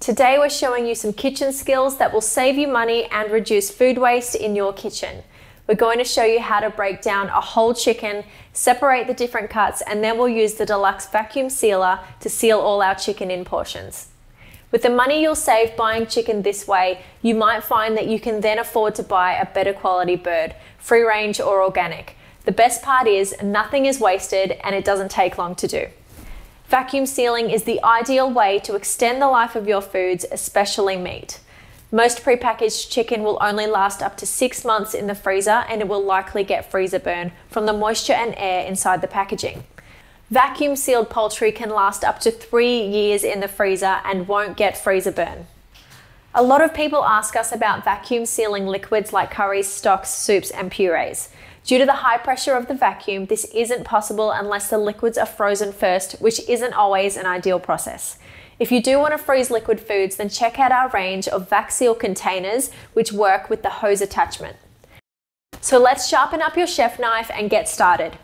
Today we're showing you some kitchen skills that will save you money and reduce food waste in your kitchen. We're going to show you how to break down a whole chicken, separate the different cuts, and then we'll use the deluxe vacuum sealer to seal all our chicken in portions. With the money you'll save buying chicken this way, you might find that you can then afford to buy a better quality bird, free range or organic. The best part is nothing is wasted and it doesn't take long to do. Vacuum sealing is the ideal way to extend the life of your foods, especially meat. Most prepackaged chicken will only last up to 6 months in the freezer, and it will likely get freezer burn from the moisture and air inside the packaging. Vacuum sealed poultry can last up to 3 years in the freezer and won't get freezer burn. A lot of people ask us about vacuum sealing liquids like curries, stocks, soups, and purees. Due to the high pressure of the vacuum, this isn't possible unless the liquids are frozen first, which isn't always an ideal process. If you do want to freeze liquid foods, then check out our range of VacSeal containers, which work with the hose attachment. So let's sharpen up your chef knife and get started.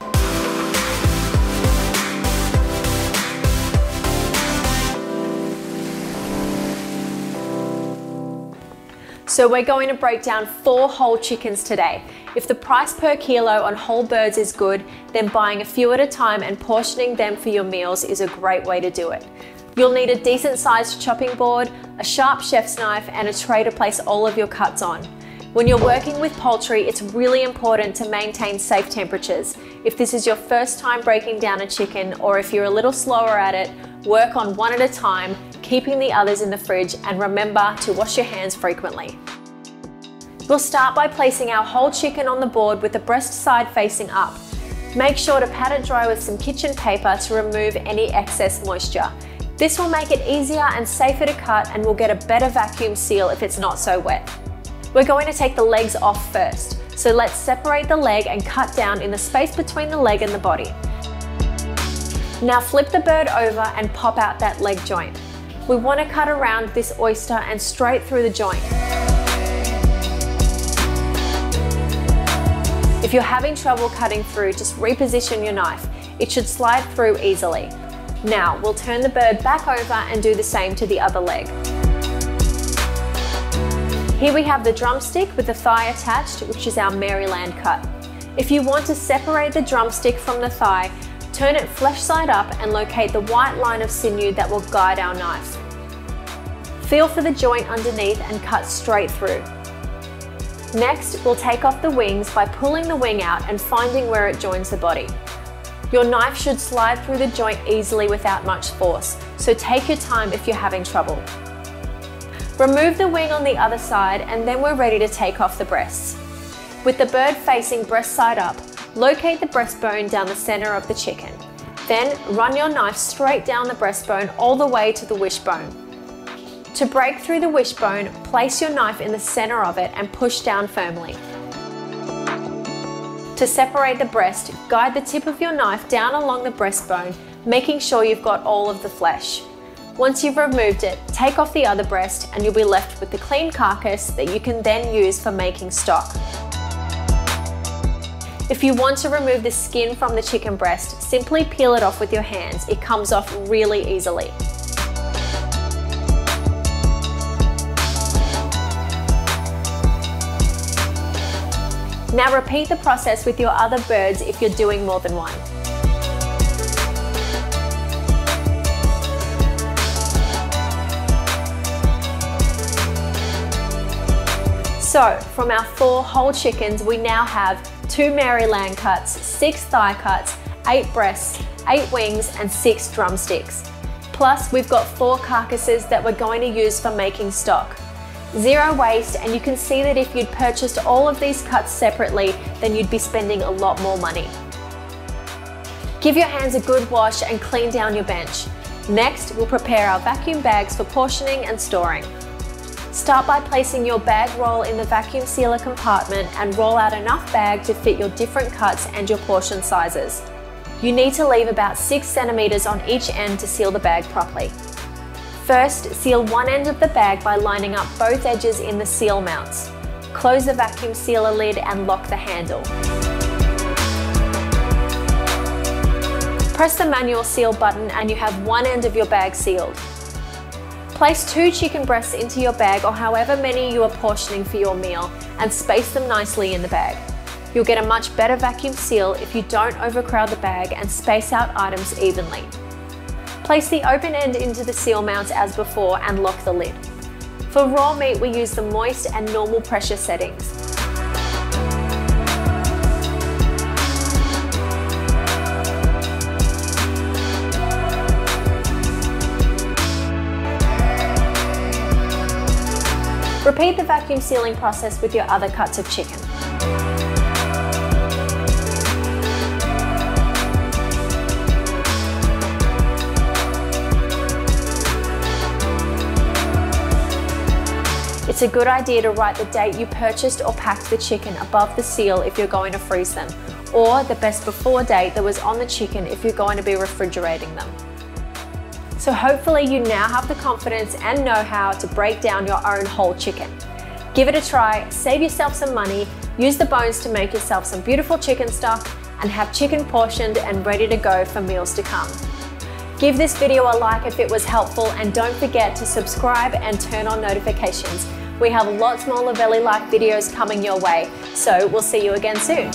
So we're going to break down 4 whole chickens today. If the price per kilo on whole birds is good, then buying a few at a time and portioning them for your meals is a great way to do it. You'll need a decent sized chopping board, a sharp chef's knife, and a tray to place all of your cuts on. When you're working with poultry, it's really important to maintain safe temperatures. If this is your first time breaking down a chicken, or if you're a little slower at it, work on one at a time, keeping the others in the fridge, and remember to wash your hands frequently. We'll start by placing our whole chicken on the board with the breast side facing up. Make sure to pat it dry with some kitchen paper to remove any excess moisture. This will make it easier and safer to cut, and will get a better vacuum seal if it's not so wet. We're going to take the legs off first, so let's separate the leg and cut down in the space between the leg and the body. Now flip the bird over and pop out that leg joint. We want to cut around this oyster and straight through the joint. If you're having trouble cutting through, just reposition your knife. It should slide through easily. Now we'll turn the bird back over and do the same to the other leg. Here we have the drumstick with the thigh attached, which is our Maryland cut. If you want to separate the drumstick from the thigh, turn it flesh side up and locate the white line of sinew that will guide our knife. Feel for the joint underneath and cut straight through. Next, we'll take off the wings by pulling the wing out and finding where it joins the body. Your knife should slide through the joint easily without much force, so take your time if you're having trouble. Remove the wing on the other side, and then we're ready to take off the breasts. With the bird facing breast side up, locate the breastbone down the center of the chicken. Then run your knife straight down the breastbone all the way to the wishbone. To break through the wishbone, place your knife in the center of it and push down firmly. To separate the breast, guide the tip of your knife down along the breastbone, making sure you've got all of the flesh. Once you've removed it, take off the other breast and you'll be left with the clean carcass that you can then use for making stock. If you want to remove the skin from the chicken breast, simply peel it off with your hands. It comes off really easily. Now repeat the process with your other birds if you're doing more than one. So, from our 4 whole chickens, we now have 2 Maryland cuts, 6 thigh cuts, 8 breasts, 8 wings, and 6 drumsticks. Plus, we've got 4 carcasses that we're going to use for making stock. Zero waste, and you can see that if you'd purchased all of these cuts separately, then you'd be spending a lot more money. Give your hands a good wash and clean down your bench. Next, we'll prepare our vacuum bags for portioning and storing. Start by placing your bag roll in the vacuum sealer compartment and roll out enough bag to fit your different cuts and your portion sizes. You need to leave about 6 centimeters on each end to seal the bag properly. First, seal one end of the bag by lining up both edges in the seal mounts. Close the vacuum sealer lid and lock the handle. Press the manual seal button and you have one end of your bag sealed. Place 2 chicken breasts into your bag or however many you are portioning for your meal and space them nicely in the bag. You'll get a much better vacuum seal if you don't overcrowd the bag and space out items evenly. Place the open end into the seal mounts as before and lock the lid. For raw meat, we use the moist and normal pressure settings. Repeat the vacuum sealing process with your other cuts of chicken. It's a good idea to write the date you purchased or packed the chicken above the seal if you're going to freeze them, or the best before date that was on the chicken if you're going to be refrigerating them. So hopefully you now have the confidence and know-how to break down your own whole chicken. Give it a try, save yourself some money, use the bones to make yourself some beautiful chicken stock, and have chicken portioned and ready to go for meals to come. Give this video a like if it was helpful, and don't forget to subscribe and turn on notifications. We have lots more Luvele life videos coming your way, so we'll see you again soon.